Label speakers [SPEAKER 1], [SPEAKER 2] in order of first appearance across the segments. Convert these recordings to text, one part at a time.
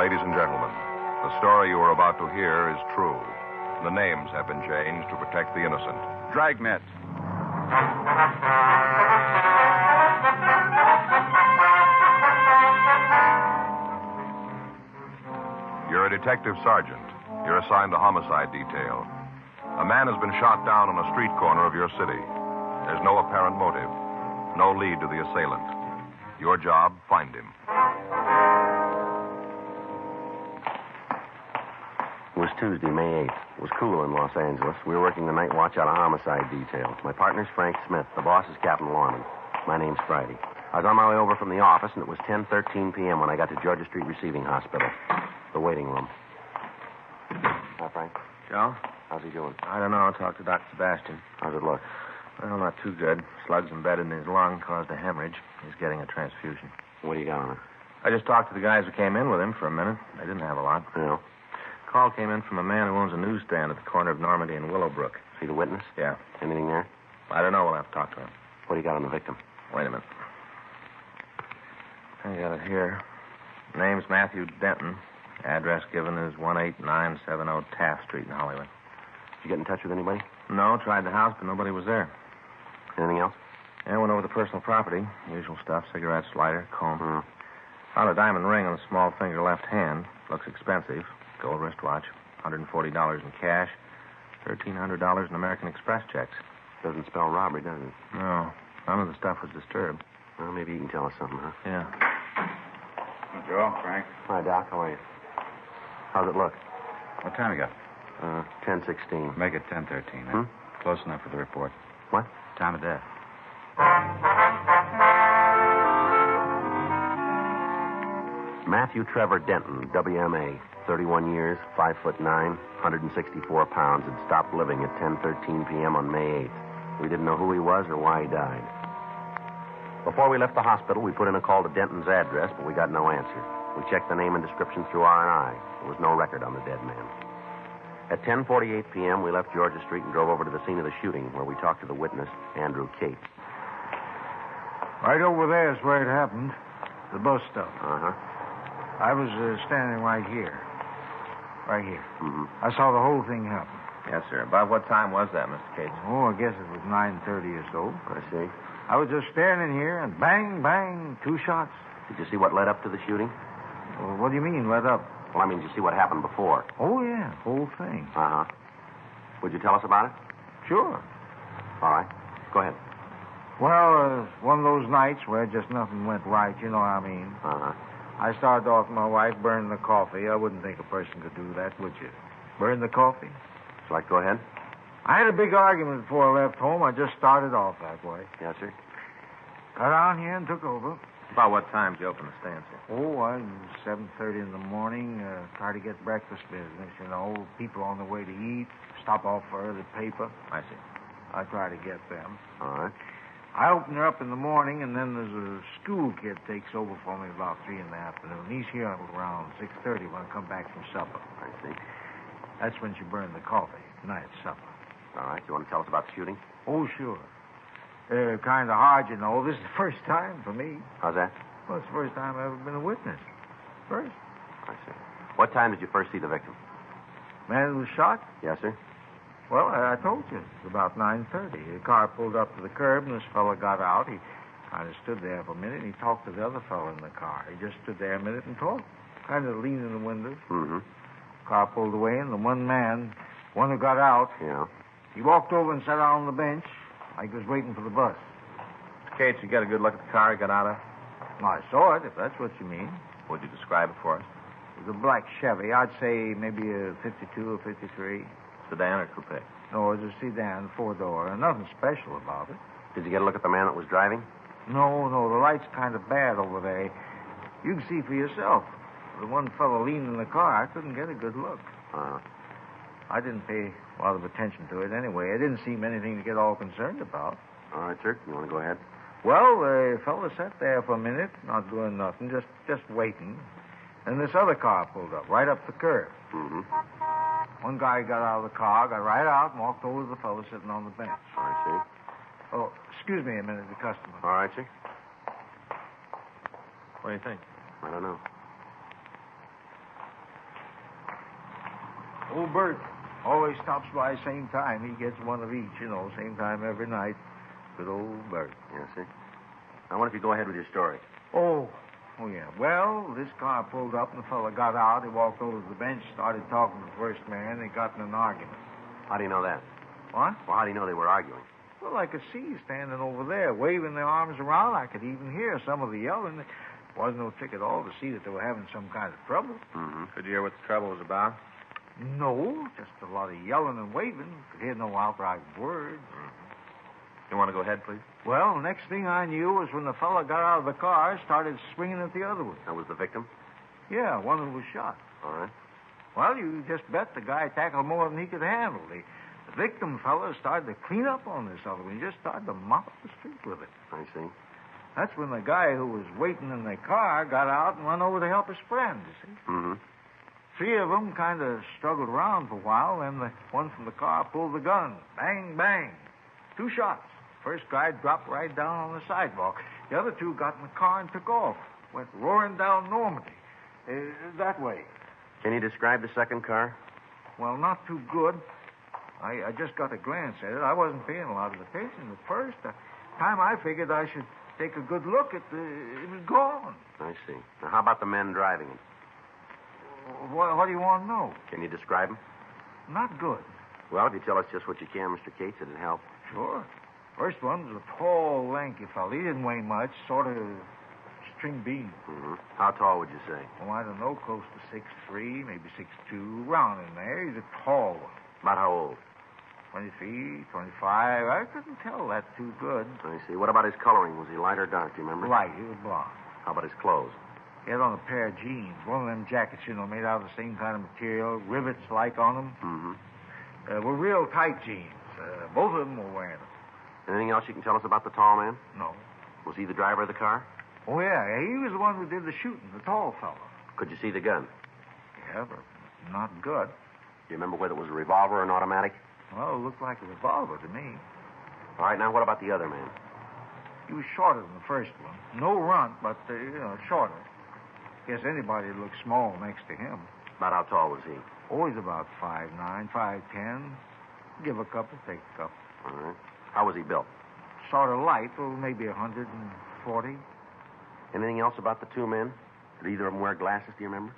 [SPEAKER 1] Ladies and gentlemen, the story you are about to hear is true. The names have been changed to protect the innocent.
[SPEAKER 2] Dragnet.
[SPEAKER 1] You're a detective sergeant. You're assigned to homicide detail. A man has been shot down on a street corner of your city. There's no apparent motive, no lead to the assailant. Your job, find him.
[SPEAKER 3] It was Tuesday, May 8th. It was cooler in Los Angeles. We were working the night watch out of homicide detail. My partner's Frank Smith. The boss is Captain Lorman. My name's Friday. I was on my way over from the office, and it was 10:13 p.m. when I got to Georgia Street Receiving Hospital, the waiting room. Hi, Frank.
[SPEAKER 4] Joe?
[SPEAKER 3] How's he doing?
[SPEAKER 4] I don't know. I'll talk to Dr. Sebastian.
[SPEAKER 3] How's it look?
[SPEAKER 4] Well, not too good. Slugs embedded in his lung caused a hemorrhage. He's getting a transfusion.
[SPEAKER 3] What do you got on it?
[SPEAKER 4] I just talked to the guys who came in with him for a minute. They didn't have a lot.
[SPEAKER 3] No.
[SPEAKER 4] Call came in from a man who owns a newsstand at the corner of Normandy and Willowbrook.
[SPEAKER 3] See the witness?
[SPEAKER 4] Yeah.
[SPEAKER 3] Anything there?
[SPEAKER 4] I don't know. We'll have to talk to him.
[SPEAKER 3] What do you got on the victim?
[SPEAKER 4] Wait a minute. I got it here. Name's Matthew Denton. Address given is 18970 Taft Street in Hollywood.
[SPEAKER 3] Did you get in touch with anybody?
[SPEAKER 4] No, tried the house, but nobody was there.
[SPEAKER 3] Anything else?
[SPEAKER 4] Yeah, went over the personal property. Usual stuff. Cigarettes, lighter, comb. Found a diamond ring on the small finger left hand. Looks expensive. Gold wristwatch. $140 in cash. $1,300 in American Express checks.
[SPEAKER 3] Doesn't spell robbery, does it?
[SPEAKER 4] No. None of the stuff was disturbed.
[SPEAKER 3] Well, maybe you can tell us something, huh?
[SPEAKER 4] Yeah.
[SPEAKER 2] Joe, Frank.
[SPEAKER 3] Hi, Doc. How are you? How's it look?
[SPEAKER 2] What time you got?
[SPEAKER 3] 10:16.
[SPEAKER 2] Make it 10:13. Huh? Close enough for the report.
[SPEAKER 3] What?
[SPEAKER 2] Time of death.
[SPEAKER 3] Matthew Trevor Denton, WMA, 31 years, 5'9", 164 pounds, had stopped living at 10:13 p.m. on May 8th. We didn't know who he was or why he died. Before we left the hospital, we put in a call to Denton's address, but we got no answer. We checked the name and description through R&I. There was no record on the dead man. At 10:48 p.m., we left Georgia Street and drove over to the scene of the shooting, where we talked to the witness, Andrew Cates.
[SPEAKER 5] Right over there is where it happened. The bus stop.
[SPEAKER 3] Uh-huh.
[SPEAKER 5] I was standing right here. Right here.
[SPEAKER 3] Mm-hmm.
[SPEAKER 5] I saw the whole thing happen.
[SPEAKER 4] Yes, sir. About what time was that, Mr. Cates?
[SPEAKER 5] Oh, I guess it was 9:30 or so.
[SPEAKER 3] I see.
[SPEAKER 5] I was just standing here, and bang, bang, 2 shots.
[SPEAKER 3] Did you see what led up to the shooting?
[SPEAKER 5] Well, what do you mean, let up?
[SPEAKER 3] Well, I mean, did you see what happened before?
[SPEAKER 5] Oh, yeah, whole thing.
[SPEAKER 3] Uh-huh. Would you tell us about it?
[SPEAKER 5] Sure.
[SPEAKER 3] All right. Go ahead.
[SPEAKER 5] Well, one of those nights where just nothing went right, you know what I mean.
[SPEAKER 3] Uh-huh.
[SPEAKER 5] I started off with my wife burning the coffee. I wouldn't think a person could do that, would you? Burn the coffee?
[SPEAKER 3] Shall I go ahead?
[SPEAKER 5] I had a big argument before I left home. I just started off that way.
[SPEAKER 3] Yes, sir.
[SPEAKER 5] Got down here and took over.
[SPEAKER 4] About what time did you open the stand, sir?
[SPEAKER 5] Oh, I 7:30 in the morning. Try to get breakfast business, you know. People on the way to eat. Stop off for early paper.
[SPEAKER 4] I see.
[SPEAKER 5] I try to get them.
[SPEAKER 3] All right.
[SPEAKER 5] I open her up in the morning, and then there's a school kid takes over for me about 3 in the afternoon. He's here around 6:30 when I come back from supper.
[SPEAKER 3] I see.
[SPEAKER 5] That's when she burned the coffee. Night supper.
[SPEAKER 3] All right. You want to tell us about the shooting?
[SPEAKER 5] Oh, sure. Kind of hard, you know. This is the first time for me.
[SPEAKER 3] How's that?
[SPEAKER 5] Well, it's the first time I've ever been a witness. First.
[SPEAKER 3] I see. What time did you first see the victim?
[SPEAKER 5] Man who was shot?
[SPEAKER 3] Yes, sir.
[SPEAKER 5] Well, I told you. It's about 9:30. The car pulled up to the curb, and this fellow got out. He kind of stood there for a minute, and he talked to the other fellow in the car. He just stood there a minute and talked, kind of leaning in the window.
[SPEAKER 3] Mm-hmm.
[SPEAKER 5] Car pulled away, and the one who got out,
[SPEAKER 3] Yeah.
[SPEAKER 5] he walked over and sat down on the bench like he was waiting for the bus.
[SPEAKER 4] Mr. Cates, you got a good look at the car he got out of?
[SPEAKER 5] Well, I saw it, if that's what you mean.
[SPEAKER 4] Would you describe it for us?
[SPEAKER 5] It was a black Chevy. I'd say maybe a 52 or 53.
[SPEAKER 4] Sedan or coupe?
[SPEAKER 5] No, it was a sedan, 4-door. Nothing special about it.
[SPEAKER 3] Did you get a look at the man that was driving?
[SPEAKER 5] No, the light's kind of bad over there. You can see for yourself. The one fellow leaning in the car, I couldn't get a good look. I didn't pay a lot of attention to it anyway. It didn't seem anything to get all concerned about.
[SPEAKER 3] All right, sir. You want to go ahead?
[SPEAKER 5] Well, the fellow sat there for a minute, not doing nothing, just waiting. And this other car pulled up, right up the curb.
[SPEAKER 3] Mm-hmm.
[SPEAKER 5] One guy got out of the car, got right out, and walked over to the fellow sitting on the bench.
[SPEAKER 3] I see.
[SPEAKER 5] Oh, excuse me a minute, the customer.
[SPEAKER 3] All right, sir.
[SPEAKER 4] What do you think?
[SPEAKER 3] I don't know.
[SPEAKER 5] Old Bert always stops by same time. He gets one of each, same time every night. Good old Bert.
[SPEAKER 3] Yeah, see? I wonder if you go ahead with your story.
[SPEAKER 5] Oh, yeah. Well, this car pulled up and the fella got out. He walked over to the bench, started talking to the first man. They got in an argument.
[SPEAKER 3] How do you know that?
[SPEAKER 5] What?
[SPEAKER 3] Well, how do you know they were arguing?
[SPEAKER 5] Well, I could see you standing over there, waving their arms around. I could even hear some of the yelling. There wasn't no trick at all to see that they were having some kind of trouble.
[SPEAKER 3] Mm-hmm.
[SPEAKER 4] Could you hear what the trouble was about?
[SPEAKER 5] No, just a lot of yelling and waving. Could hear no outright words.
[SPEAKER 3] You want to go ahead, please?
[SPEAKER 5] Well, next thing I knew was when the fella got out of the car, started swinging at the other one.
[SPEAKER 3] That was the victim?
[SPEAKER 5] Yeah, one who was shot.
[SPEAKER 3] All right.
[SPEAKER 5] Well, you just bet the guy tackled more than he could handle. The victim fella started to clean up on this other one. He just started to mop the street with it.
[SPEAKER 3] I see.
[SPEAKER 5] That's when the guy who was waiting in the car got out and run over to help his friend, you see.
[SPEAKER 3] Mm-hmm.
[SPEAKER 5] Three of them kind of struggled around for a while, then the one from the car pulled the gun. Bang, bang. 2 shots. First guy dropped right down on the sidewalk. The other 2 got in the car and took off. Went roaring down Normandy. That way.
[SPEAKER 3] Can you describe the second car?
[SPEAKER 5] Well, not too good. I just got a glance at it. I wasn't paying a lot of attention at first. The time I figured I should take a good look at it was gone.
[SPEAKER 3] I see. Now, how about the men driving it?
[SPEAKER 5] What do you want to know?
[SPEAKER 3] Can you describe them?
[SPEAKER 5] Not good.
[SPEAKER 3] Well, if you tell us just what you can, Mr. Cates, it'd help.
[SPEAKER 5] Sure. First one was a tall, lanky fellow. He didn't weigh much, sort of string bean.
[SPEAKER 3] Mm-hmm. How tall would you say?
[SPEAKER 5] Oh, I don't know, close to 6'3", maybe 6'2", round in there. He's a tall one.
[SPEAKER 3] About how old?
[SPEAKER 5] 23, 25. I couldn't tell that too good.
[SPEAKER 3] I see. What about his coloring? Was he light or dark, do you remember?
[SPEAKER 5] Light. He was blond.
[SPEAKER 3] How about his clothes?
[SPEAKER 5] He had on a pair of jeans. One of them jackets, made out of the same kind of material. Rivets like on them.
[SPEAKER 3] Mm-hmm.
[SPEAKER 5] Were real tight jeans. Both of them were wearing them.
[SPEAKER 3] Anything else you can tell us about the tall man?
[SPEAKER 5] No.
[SPEAKER 3] Was he the driver of the car?
[SPEAKER 5] Oh, yeah. He was the one who did the shooting, the tall fellow.
[SPEAKER 3] Could you see the gun?
[SPEAKER 5] Yeah, but not good.
[SPEAKER 3] Do you remember whether it was a revolver or an automatic?
[SPEAKER 5] Well, it looked like a revolver to me.
[SPEAKER 3] All right, now what about the other man?
[SPEAKER 5] He was shorter than the first one. No runt, but, shorter. Guess anybody would look small next to him.
[SPEAKER 3] About how tall was he?
[SPEAKER 5] Always about 5'9", 5'10". Give a couple, take a couple.
[SPEAKER 3] All right. How was he built?
[SPEAKER 5] Sort of light, maybe 140.
[SPEAKER 3] Anything else about the 2 men? Did either of them wear glasses, do you remember?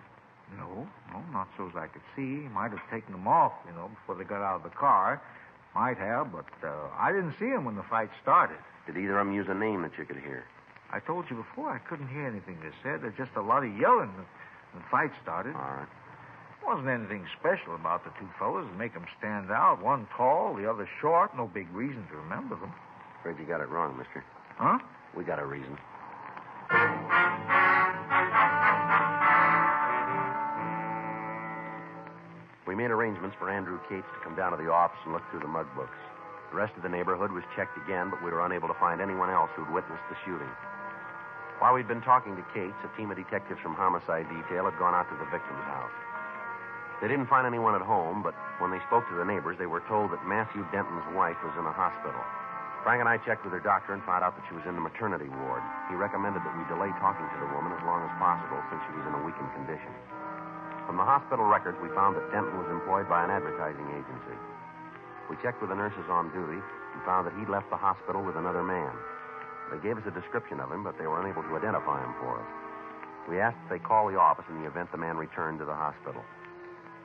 [SPEAKER 5] No, not so as I could see. He might have taken them off, before they got out of the car. Might have, but I didn't see him when the fight started.
[SPEAKER 3] Did either of them use a name that you could hear?
[SPEAKER 5] I told you before I couldn't hear anything they said. There's just a lot of yelling when the fight started.
[SPEAKER 3] All right.
[SPEAKER 5] Wasn't anything special about the 2 fellows to make them stand out. One tall, the other short. No big reason to remember them.
[SPEAKER 3] Afraid you got it wrong, mister.
[SPEAKER 5] Huh?
[SPEAKER 3] We got a reason. We made arrangements for Andrew Cates to come down to the office and look through the mug books. The rest of the neighborhood was checked again, but we were unable to find anyone else who'd witnessed the shooting. While we'd been talking to Cates, a team of detectives from Homicide Detail had gone out to the victim's house. They didn't find anyone at home, but when they spoke to the neighbors, they were told that Matthew Denton's wife was in a hospital. Frank and I checked with her doctor and found out that she was in the maternity ward. He recommended that we delay talking to the woman as long as possible since she was in a weakened condition. From the hospital records, we found that Denton was employed by an advertising agency. We checked with the nurses on duty and found that he'd left the hospital with another man. They gave us a description of him, but they were unable to identify him for us. We asked that they call the office in the event the man returned to the hospital.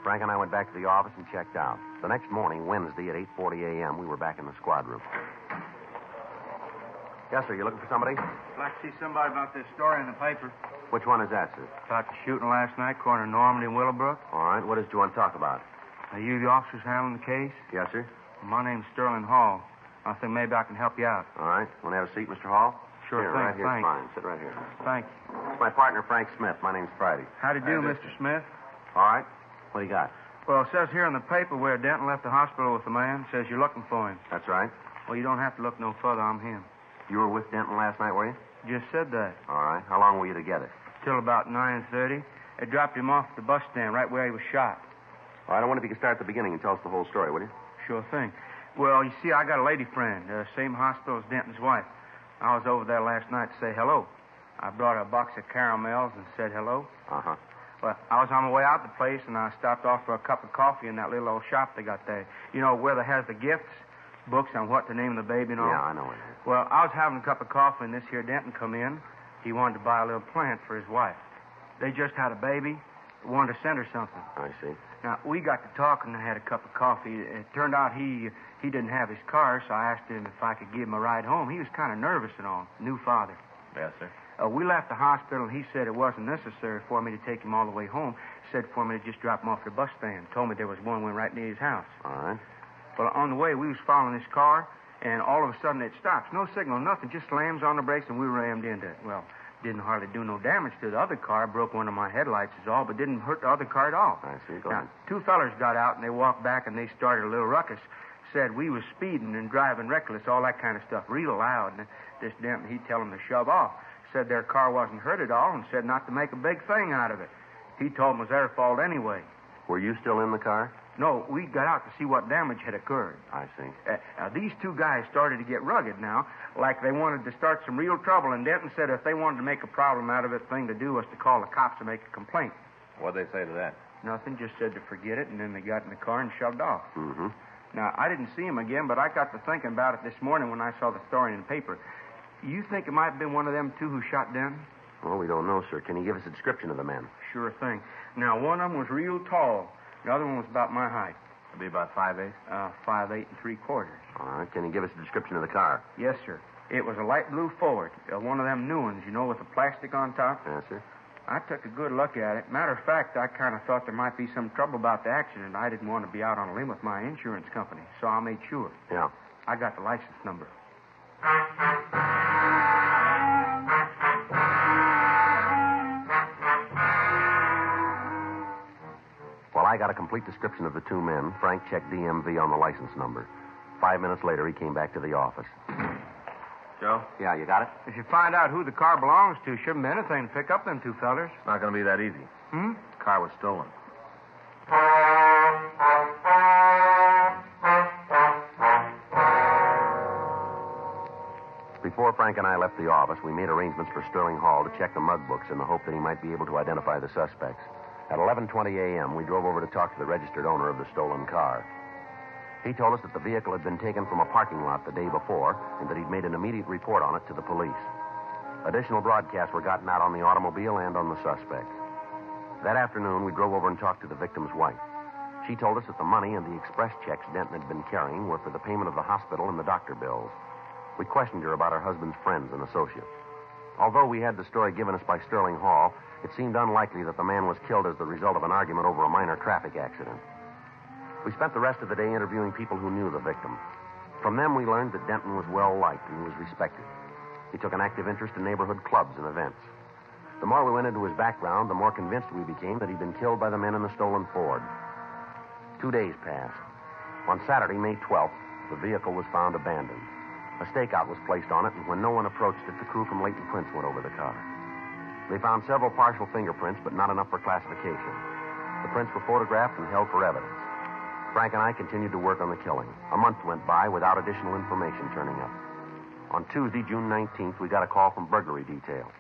[SPEAKER 3] Frank and I went back to the office and checked out. The next morning, Wednesday, at 8:40 a.m., we were back in the squad room. Yes, sir. You looking for somebody?
[SPEAKER 6] I'd like to see somebody about this story in the paper.
[SPEAKER 3] Which one is that, sir?
[SPEAKER 6] About the shooting last night, corner of Normandy and Willowbrook.
[SPEAKER 3] All right. What did you want to talk about?
[SPEAKER 6] Are you the officers handling the case?
[SPEAKER 3] Yes, sir.
[SPEAKER 6] Well, my name's Sterling Hall. I think maybe I can help you out.
[SPEAKER 3] All right. Want to have a seat, Mr. Hall?
[SPEAKER 6] Sure
[SPEAKER 3] here,
[SPEAKER 6] thing.
[SPEAKER 3] Right here's
[SPEAKER 6] Thanks.
[SPEAKER 3] fine. Sit right here.
[SPEAKER 6] Thank you.
[SPEAKER 3] It's my partner, Frank Smith. My name's Friday.
[SPEAKER 6] How do you do, Mr. Smith?
[SPEAKER 3] All right. What do you got?
[SPEAKER 6] Well, it says here in the paper where Denton left the hospital with the man. It says you're looking for him.
[SPEAKER 3] That's right.
[SPEAKER 6] Well, you don't have to look no further. I'm him.
[SPEAKER 3] You were with Denton last night, were you?
[SPEAKER 6] Just said that.
[SPEAKER 3] All right. How long were you together?
[SPEAKER 6] Till about 9:30. They dropped him off at the bus stand right where he was shot.
[SPEAKER 3] All right. I wonder if you can start at the beginning and tell us the whole story, will you?
[SPEAKER 6] Sure thing. Well, you see, I got a lady friend, same hospital as Denton's wife. I was over there last night to say hello. I brought her a box of caramels and said hello.
[SPEAKER 3] Uh-huh.
[SPEAKER 6] Well, I was on my way out the place, and I stopped off for a cup of coffee in that little old shop they got there. You know, where they has the gifts, books on what to name the baby and all?
[SPEAKER 3] Yeah, I know it is.
[SPEAKER 6] Well, I was having a cup of coffee, and this here Denton come in. He wanted to buy a little plant for his wife. They just had a baby, wanted to send her something.
[SPEAKER 3] I see.
[SPEAKER 6] Now, we got to talking and I had a cup of coffee. It turned out he didn't have his car, so I asked him if I could give him a ride home. He was kind of nervous and all. New father.
[SPEAKER 2] Yes, sir.
[SPEAKER 6] We left the hospital, and he said it wasn't necessary for me to take him all the way home. He said for me to just drop him off at the bus stand. Told me there was one went right near his house.
[SPEAKER 3] All right.
[SPEAKER 6] Well, on the way, we was following this car, and all of a sudden it stops. No signal, nothing. Just slams on the brakes, and we rammed into it. Well, didn't hardly do no damage to the other car. Broke one of my headlights is all, but didn't hurt the other car at all.
[SPEAKER 3] I see. Go
[SPEAKER 6] Now,
[SPEAKER 3] ahead.
[SPEAKER 6] two fellers got out, and they walked back, and they started a little ruckus. Said we was speeding and driving reckless, all that kind of stuff, real loud. And this Denton, he'd tell them to shove off. Said their car wasn't hurt at all, and said not to make a big thing out of it. He told them it was their fault anyway.
[SPEAKER 3] Were you still in the car?
[SPEAKER 6] No, we got out to see what damage had occurred.
[SPEAKER 3] I see.
[SPEAKER 6] Now, these two guys started to get rugged now, like they wanted to start some real trouble, and Denton said if they wanted to make a problem out of it, the thing to do was to call the cops and make a complaint.
[SPEAKER 2] What'd they say to that?
[SPEAKER 6] Nothing, just said to forget it, and then they got in the car and shoved off.
[SPEAKER 3] Mm-hmm.
[SPEAKER 6] Now, I didn't see him again, but I got to thinking about it this morning when I saw the story in the paper. You think it might have been one of them two who shot Denton?
[SPEAKER 3] Well, we don't know, sir. Can you give us a description of the men?
[SPEAKER 6] Sure thing. Now, one of them was real tall. The other one was about my height.
[SPEAKER 2] It'd be about 5'8".
[SPEAKER 6] 5'8" and 3/4.
[SPEAKER 3] All right. Can you give us a description of the car?
[SPEAKER 6] Yes, sir. It was a light blue Ford. One of them new ones, you know, with the plastic on top.
[SPEAKER 3] Yes, sir.
[SPEAKER 6] I took a good look at it. Matter of fact, I kind of thought there might be some trouble about the accident. I didn't want to be out on a limb with my insurance company, so I made sure.
[SPEAKER 3] Yeah.
[SPEAKER 6] I got the license number.
[SPEAKER 3] Well, I got a complete description of the two men. Frank checked DMV on the license number. 5 minutes later, he came back to the office.
[SPEAKER 2] Joe?
[SPEAKER 3] Yeah, you got it?
[SPEAKER 6] If you find out who the car belongs to, shouldn't be anything to pick up them two fellers.
[SPEAKER 2] It's not going to be that easy.
[SPEAKER 6] Hmm?
[SPEAKER 2] The car was stolen.
[SPEAKER 3] Before Frank and I left the office, we made arrangements for Sterling Hall to check the mug books in the hope that he might be able to identify the suspects. At 11:20 a.m., we drove over to talk to the registered owner of the stolen car. He told us that the vehicle had been taken from a parking lot the day before and that he'd made an immediate report on it to the police. Additional broadcasts were gotten out on the automobile and on the suspects. That afternoon, we drove over and talked to the victim's wife. She told us that the money and the express checks Denton had been carrying were for the payment of the hospital and the doctor bills. We questioned her about her husband's friends and associates. Although we had the story given us by Sterling Hall, it seemed unlikely that the man was killed as the result of an argument over a minor traffic accident. We spent the rest of the day interviewing people who knew the victim. From them, we learned that Denton was well-liked and he was respected. He took an active interest in neighborhood clubs and events. The more we went into his background, the more convinced we became that he'd been killed by the men in the stolen Ford. 2 days passed. On Saturday, May 12th, the vehicle was found abandoned. A stakeout was placed on it, and when no one approached it, the crew from Leighton Prince went over the car. They found several partial fingerprints, but not enough for classification. The prints were photographed and held for evidence. Frank and I continued to work on the killing. A month went by without additional information turning up. On Tuesday, June 19th, we got a call from burglary detail.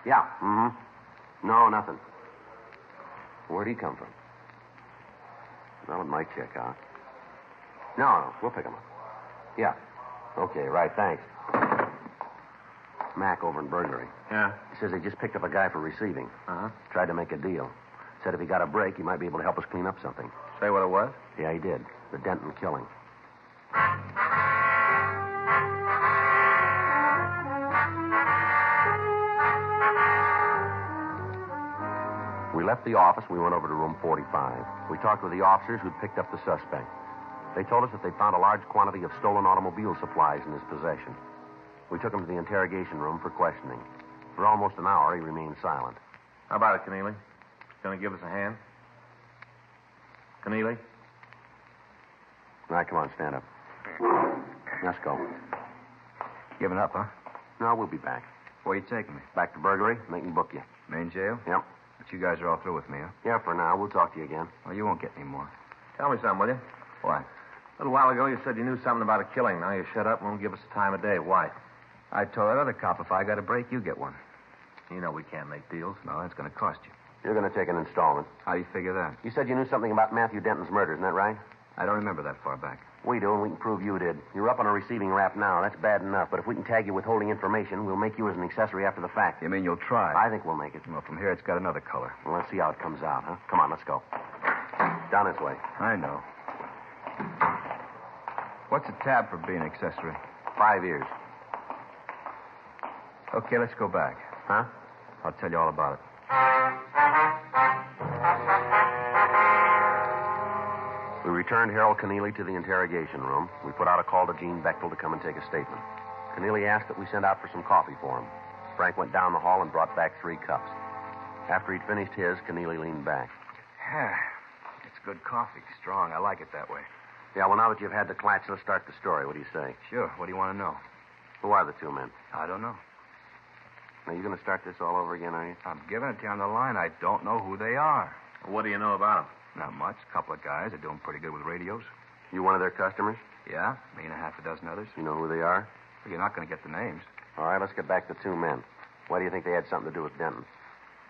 [SPEAKER 3] Yeah. Mm-hmm. No, nothing. Where'd he come from? Well, it might check out. No, we'll pick him up. Yeah. Okay, right, thanks. Mac over in burglary.
[SPEAKER 2] Yeah?
[SPEAKER 3] He says they just picked up a guy for receiving.
[SPEAKER 2] Uh-huh.
[SPEAKER 3] Tried to make a deal. Said if he got a break, he might be able to help us clean up something.
[SPEAKER 2] Say what it was?
[SPEAKER 3] Yeah, he did. The Denton killing. We left the office. We went over to room 45. We talked with the officers who'd picked up the suspect. They told us that they found a large quantity of stolen automobile supplies in his possession. We took him to the interrogation room for questioning. For almost an hour, he remained silent.
[SPEAKER 2] How about it, Keneally? Going to give us a hand? Keneally?
[SPEAKER 3] All right, come on, stand up. Let's go.
[SPEAKER 5] Giving up, huh?
[SPEAKER 3] No, we'll be back.
[SPEAKER 5] Where you taking me?
[SPEAKER 3] Back to burglary, and they can book you.
[SPEAKER 5] Main jail?
[SPEAKER 3] Yep.
[SPEAKER 5] But you guys are all through with me, huh?
[SPEAKER 3] Yeah, for now. We'll talk to you again.
[SPEAKER 5] Well, you won't get any more.
[SPEAKER 2] Tell me something, will you?
[SPEAKER 5] What?
[SPEAKER 2] A little while ago, you said you knew something about a killing. Now you shut up and won't give us the time of day. Why?
[SPEAKER 5] I told that other cop if I got a break, you get one.
[SPEAKER 2] You know we can't make deals.
[SPEAKER 5] No, it's going to cost you.
[SPEAKER 3] You're going to take an installment.
[SPEAKER 2] How do you figure that?
[SPEAKER 3] You said you knew something about Matthew Denton's murder, isn't that right?
[SPEAKER 2] I don't remember that far back.
[SPEAKER 3] We do, and we can prove you did. You're up on a receiving rap now. That's bad enough. But if we can tag you with holding information, we'll make you as an accessory after the fact.
[SPEAKER 2] You mean you'll try?
[SPEAKER 3] I think we'll make it.
[SPEAKER 2] Well, from here, it's got another color.
[SPEAKER 3] Well, let's see how it comes out, huh? Come on, let's go. Down this way.
[SPEAKER 2] I know. What's a tab for being accessory?
[SPEAKER 3] 5 years.
[SPEAKER 2] Okay, let's go back.
[SPEAKER 3] Huh?
[SPEAKER 2] I'll tell you all about it.
[SPEAKER 3] We returned Harold Keneally to the interrogation room. We put out a call to Gene Bechtel to come and take a statement. Keneally asked that we send out for some coffee for him. Frank went down the hall and brought back 3 cups. After he'd finished his, Keneally leaned back.
[SPEAKER 2] It's good coffee. Strong. I like it that way.
[SPEAKER 3] Yeah, well, now that you've had the clutch, let's start the story. What do you say?
[SPEAKER 2] Sure. What do you want to know?
[SPEAKER 3] Who are the 2 men?
[SPEAKER 2] I don't know.
[SPEAKER 3] Now, you going to start this all over again, are you?
[SPEAKER 2] I'm giving it to you on the line. I don't know who they are.
[SPEAKER 4] What do you know about them?
[SPEAKER 2] Not much. A couple of guys. They're doing pretty good with radios.
[SPEAKER 3] You one of their customers?
[SPEAKER 2] Yeah. Me and a half a dozen others.
[SPEAKER 3] You know who they are?
[SPEAKER 2] Well, you're not going to get the names.
[SPEAKER 3] All right, let's get back to 2 men. Why do you think they had something to do with Denton?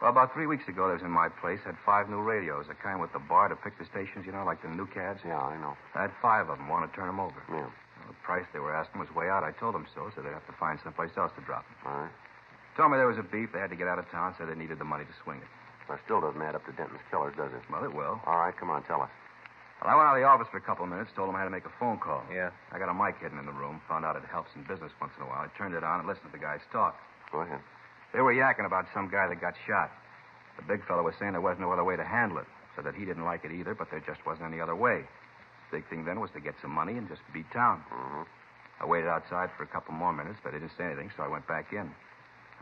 [SPEAKER 2] Well, about 3 weeks ago, they was in my place. Had 5 new radios. The kind with the bar to pick the stations, you know, like the new cads.
[SPEAKER 3] Yeah, I know.
[SPEAKER 2] I had 5 of them. Want to turn them over.
[SPEAKER 3] Yeah.
[SPEAKER 2] Well, the price they were asking was way out. I told them so they'd have to find someplace else to drop them.
[SPEAKER 3] All right.
[SPEAKER 2] Told me there was a beef. They had to get out of town, so they needed the money to swing it.
[SPEAKER 3] That still doesn't add up to Denton's killers, does it?
[SPEAKER 2] Well, it will.
[SPEAKER 3] All right, come on, tell us.
[SPEAKER 2] Well, I went out of the office for a couple of minutes, told them I had to make a phone call.
[SPEAKER 4] Yeah.
[SPEAKER 2] I got a mic hidden in the room, found out it helps in business once in a while. I turned it on and listened to the guys talk.
[SPEAKER 3] Go ahead.
[SPEAKER 2] They were yakking about some guy that got shot. The big fellow was saying there wasn't no other way to handle it, so that he didn't like it either, but there just wasn't any other way. Big thing then was to get some money and just beat town.
[SPEAKER 3] Mm-hmm.
[SPEAKER 2] I waited outside for a couple more minutes, but they didn't say anything, so I went back in.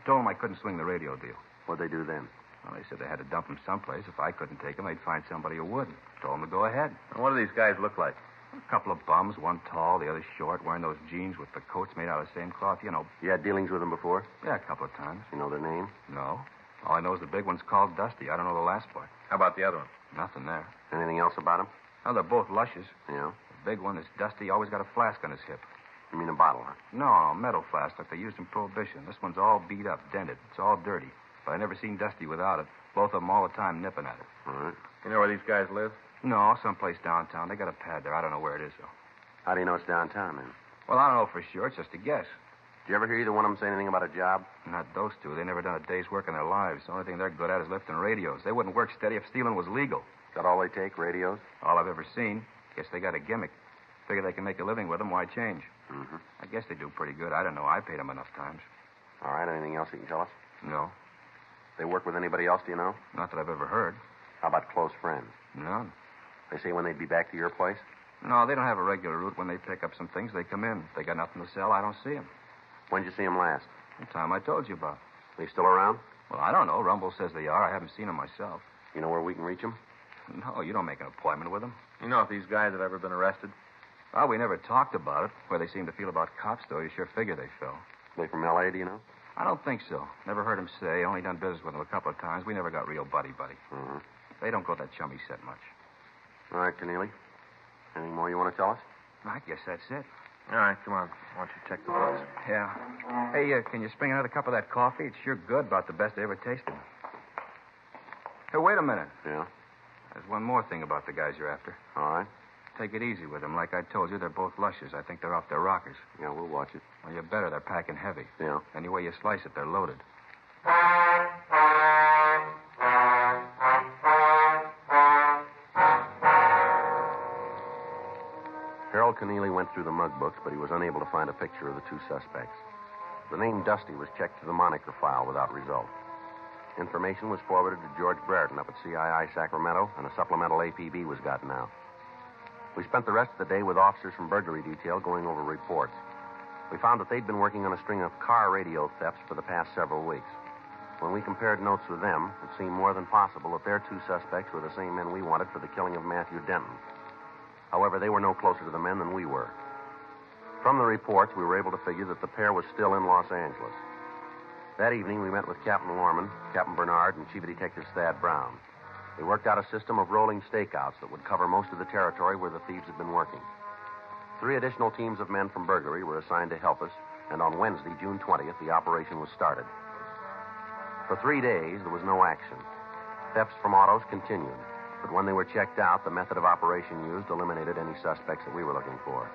[SPEAKER 2] I told them I couldn't swing the radio deal.
[SPEAKER 3] What'd they do then?
[SPEAKER 2] Well, they said they had to dump him someplace. If I couldn't take him, they'd find somebody who would. Told them to go ahead.
[SPEAKER 4] And what do these guys look like?
[SPEAKER 2] A couple of bums, one tall, the other short, wearing those jeans with the coats made out of the same cloth, you know.
[SPEAKER 3] You had dealings with them before?
[SPEAKER 2] Yeah, a couple of times.
[SPEAKER 3] You know their name?
[SPEAKER 2] No. All I know is the big one's called Dusty. I don't know the last part.
[SPEAKER 4] How about the other one?
[SPEAKER 2] Nothing there.
[SPEAKER 3] Anything else about them?
[SPEAKER 2] Well, they're both lushes.
[SPEAKER 3] Yeah.
[SPEAKER 2] The big one, this Dusty, always got a flask on his hip.
[SPEAKER 3] You mean a bottle, huh?
[SPEAKER 2] No, a metal flask like they used in Prohibition. This one's all beat up, dented. It's all dirty. But I never seen Dusty without it. Both of them all the time nipping at it.
[SPEAKER 3] All right.
[SPEAKER 4] You know where these guys live?
[SPEAKER 2] No, someplace downtown. They got a pad there. I don't know where it is, though.
[SPEAKER 3] How do you know it's downtown, then?
[SPEAKER 2] Well, I don't know for sure. It's just a guess.
[SPEAKER 3] Did you ever hear either one of them say anything about a job?
[SPEAKER 2] Not those 2. They never done a day's work in their lives. The only thing they're good at is lifting radios. They wouldn't work steady if stealing was legal.
[SPEAKER 3] Is that all they take, radios?
[SPEAKER 2] All I've ever seen. Guess they got a gimmick. Figure they can make a living with them. Why change?
[SPEAKER 3] Mm-hmm.
[SPEAKER 2] I guess they do pretty good. I don't know. I paid them enough times.
[SPEAKER 3] All right, anything else you can tell us?
[SPEAKER 2] No.
[SPEAKER 3] They work with anybody else, do you know?
[SPEAKER 2] Not that I've ever heard.
[SPEAKER 3] How about close friends?
[SPEAKER 2] None.
[SPEAKER 3] They say when they'd be back to your place?
[SPEAKER 2] No, they don't have a regular route. When they pick up some things, they come in. If they got nothing to sell, I don't see them.
[SPEAKER 3] When'd you see them last?
[SPEAKER 2] The time I told you about.
[SPEAKER 3] They still around?
[SPEAKER 2] Well, I don't know. Rumble says they are. I haven't seen them myself.
[SPEAKER 3] You know where we can reach them?
[SPEAKER 2] No, you don't make an appointment with them.
[SPEAKER 4] You know if these guys have ever been arrested?
[SPEAKER 2] Well, we never talked about it. Where they seem to feel about cops, though, you sure figure they fell.
[SPEAKER 3] They from L.A., do you know?
[SPEAKER 2] I don't think so. Never heard them say. Only done business with them a couple of times. We never got real buddy-buddy.
[SPEAKER 3] Mm-hmm.
[SPEAKER 2] They don't go that chummy set much.
[SPEAKER 3] All right, Keneally. Anything more you want to tell us?
[SPEAKER 2] I guess that's it.
[SPEAKER 4] All right, come on. Why don't you check the books?
[SPEAKER 2] Yeah. Hey, can you spring another cup of that coffee? It's sure good. About the best I ever tasted. Hey, wait a minute.
[SPEAKER 3] Yeah?
[SPEAKER 2] There's one more thing about the guys you're after.
[SPEAKER 3] All right.
[SPEAKER 2] Take it easy with them. Like I told you, they're both lushes. I think they're off their rockers.
[SPEAKER 3] Yeah, we'll watch it.
[SPEAKER 2] Well, you better. They're packing heavy.
[SPEAKER 3] Yeah.
[SPEAKER 2] Any way you slice it, they're loaded.
[SPEAKER 3] Harold Keneally went through the mug books, but he was unable to find a picture of the 2 suspects. The name Dusty was checked to the moniker file without result. Information was forwarded to George Brereton up at CII Sacramento, and a supplemental APB was gotten out. We spent the rest of the day with officers from burglary detail going over reports. We found that they'd been working on a string of car radio thefts for the past several weeks. When we compared notes with them, it seemed more than possible that their 2 suspects were the same men we wanted for the killing of Matthew Denton. However, they were no closer to the men than we were. From the reports, we were able to figure that the pair was still in Los Angeles. That evening, we met with Captain Lorman, Captain Bernard, and Chief Detective Thad Brown. We worked out a system of rolling stakeouts that would cover most of the territory where the thieves had been working. 3 additional teams of men from burglary were assigned to help us, and on Wednesday, June 20th, the operation was started. For 3 days, there was no action. Thefts from autos continued, but when they were checked out, the method of operation used eliminated any suspects that we were looking for.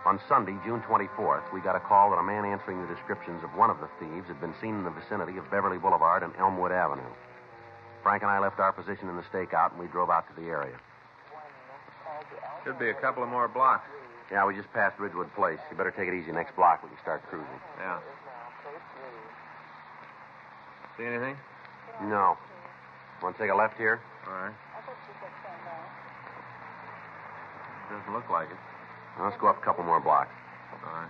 [SPEAKER 3] On Sunday, June 24th, we got a call that a man answering the descriptions of one of the thieves had been seen in the vicinity of Beverly Boulevard and Elmwood Avenue. Frank and I left our position in the stakeout, and we drove out to the area.
[SPEAKER 4] Should be a couple of more blocks.
[SPEAKER 3] Yeah, we just passed Ridgewood Place. You better take it easy. Next block, we can start cruising.
[SPEAKER 4] Yeah. See anything?
[SPEAKER 3] No. Want to take a left here?
[SPEAKER 4] All right. Doesn't look like it.
[SPEAKER 3] Well, let's go up a couple more blocks.
[SPEAKER 4] All right.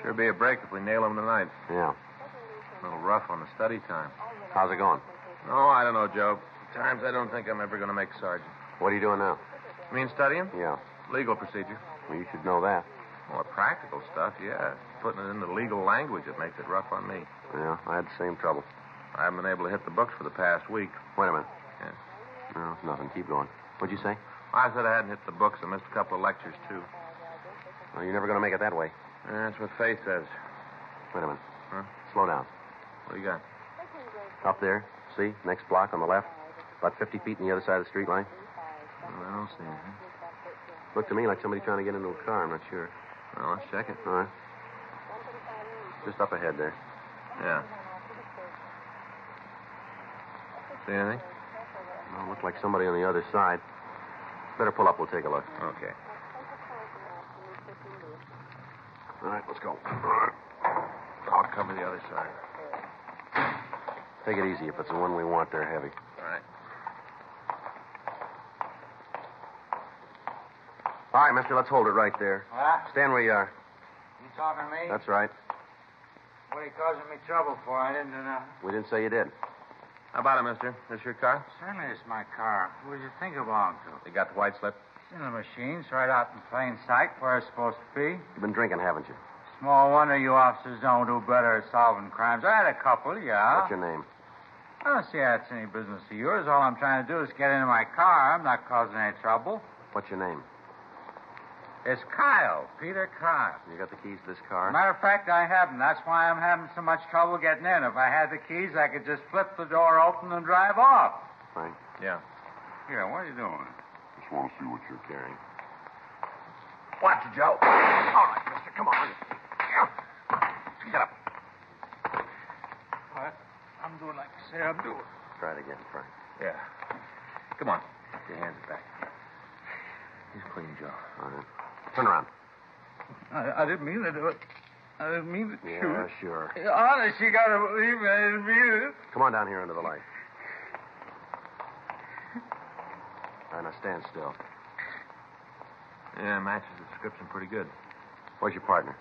[SPEAKER 4] Sure be a break if we nail him tonight.
[SPEAKER 3] Yeah.
[SPEAKER 4] A little rough on the study time.
[SPEAKER 3] How's it going?
[SPEAKER 4] Oh, I don't know, Joe. At times I don't think I'm ever going to make sergeant.
[SPEAKER 3] What are you doing now?
[SPEAKER 4] You mean studying?
[SPEAKER 3] Yeah.
[SPEAKER 4] Legal procedure.
[SPEAKER 3] Well, you should know that.
[SPEAKER 4] More practical stuff, yeah. Putting it into legal language that makes it rough on me.
[SPEAKER 3] Yeah, I had the same trouble.
[SPEAKER 4] I haven't been able to hit the books for the past week.
[SPEAKER 3] Wait a minute.
[SPEAKER 4] Yeah.
[SPEAKER 3] No, nothing. Keep going. What'd you say?
[SPEAKER 4] I said I hadn't hit the books. I missed a couple of lectures, too.
[SPEAKER 3] Well, you're never going to make it that way.
[SPEAKER 4] That's what Faith says.
[SPEAKER 3] Wait a minute.
[SPEAKER 4] Huh?
[SPEAKER 3] Slow down.
[SPEAKER 4] What do you got?
[SPEAKER 3] Up there. See? Next block on the left. About 50 feet on the other side of the street line.
[SPEAKER 4] Well, I don't see anything.
[SPEAKER 3] Looked to me like somebody trying to get into a car. I'm not sure.
[SPEAKER 4] Well, let's check it.
[SPEAKER 3] All right. Just up ahead there.
[SPEAKER 4] Yeah. See anything?
[SPEAKER 3] Well, looked like somebody on the other side. Better pull up. We'll take a look.
[SPEAKER 4] Okay.
[SPEAKER 3] All right, let's go.
[SPEAKER 4] I'll cover the other side.
[SPEAKER 3] Take it easy. If it's the one we want, they're heavy.
[SPEAKER 4] All right.
[SPEAKER 3] All right, mister, let's hold it right there.
[SPEAKER 5] What?
[SPEAKER 3] Stand where you are.
[SPEAKER 5] You talking to me?
[SPEAKER 3] That's right.
[SPEAKER 5] What are you causing me trouble for? I didn't do nothing.
[SPEAKER 3] We didn't say you did.
[SPEAKER 4] How about it, mister? This your car?
[SPEAKER 5] Certainly it's my car. Who did you think it belonged to?
[SPEAKER 4] You got the white slip?
[SPEAKER 5] It's in the machine. It's right out in plain sight where it's supposed to be.
[SPEAKER 3] You've been drinking, haven't you?
[SPEAKER 5] Small wonder you officers don't do better at solving crimes. I had a couple, yeah.
[SPEAKER 3] What's your name?
[SPEAKER 5] I don't see how it's any business of yours. All I'm trying to do is get into my car. I'm not causing any trouble.
[SPEAKER 3] What's your name?
[SPEAKER 5] It's Kyle, Peter Kyle.
[SPEAKER 3] You got the keys to this car?
[SPEAKER 5] Matter of fact, I haven't. That's why I'm having so much trouble getting in. If I had the keys, I could just flip the door open and drive off.
[SPEAKER 3] Frank,
[SPEAKER 4] Yeah.
[SPEAKER 5] Here, what are you doing?
[SPEAKER 3] just want to see what you're carrying.
[SPEAKER 2] Watch it, Joe. All right, mister, come on. Get up.
[SPEAKER 5] What? I'm doing like you say I'm doing.
[SPEAKER 3] Try it again, Frank.
[SPEAKER 4] Yeah. Come on. Get your hands back. He's clean, Joe.
[SPEAKER 3] All right. Turn around.
[SPEAKER 5] I didn't mean to do it. I didn't mean to shoot.
[SPEAKER 3] Yeah, sure.
[SPEAKER 5] Honest, you gotta believe me. I didn't mean it.
[SPEAKER 3] Come on down here under the light. All right, now stand still.
[SPEAKER 4] Yeah, matches the description pretty good.
[SPEAKER 3] Where's your partner?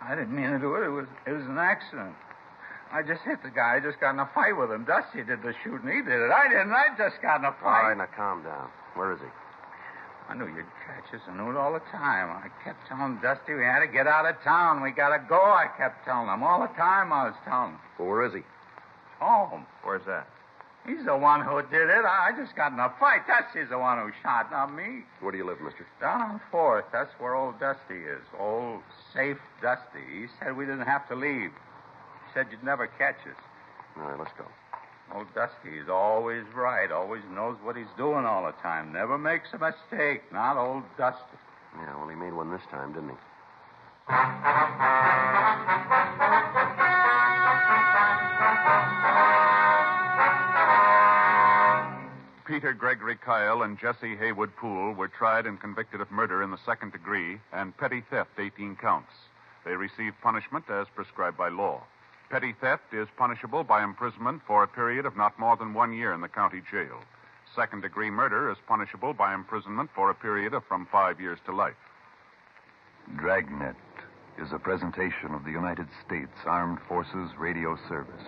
[SPEAKER 5] I didn't mean to do it. It was an accident. I just hit the guy. I just got in a fight with him. Dusty did the shooting. He did it. I didn't. I just got in a
[SPEAKER 3] All
[SPEAKER 5] fight.
[SPEAKER 3] right, now calm down. Where is he?
[SPEAKER 5] I knew you'd catch us. I knew it all the time. I kept telling Dusty we had to get out of town. We got to go. I kept telling him. All the time I was telling him.
[SPEAKER 3] Well, where is he?
[SPEAKER 5] Home.
[SPEAKER 4] Where's that?
[SPEAKER 5] He's the one who did it. I just got in a fight. Dusty's the one who shot, not me.
[SPEAKER 3] Where do you live, mister?
[SPEAKER 5] Down on 4th. That's where old Dusty is. Old, safe Dusty. He said we didn't have to leave. He said you'd never catch us.
[SPEAKER 3] All right, let's go.
[SPEAKER 5] Old Dusty is always right. Always knows what he's doing all the time. Never makes a mistake. Not old Dusty.
[SPEAKER 3] Yeah, well, he made one this time, didn't he?
[SPEAKER 7] Peter Gregory Kyle and Jesse Haywood Poole were tried and convicted of murder in the second degree and petty theft, 18 counts. They received punishment as prescribed by law. Petty theft is punishable by imprisonment for a period of not more than 1 year in the county jail. Second degree murder is punishable by imprisonment for a period of from 5 years to life.
[SPEAKER 8] Dragnet is a presentation of the United States Armed Forces Radio Service.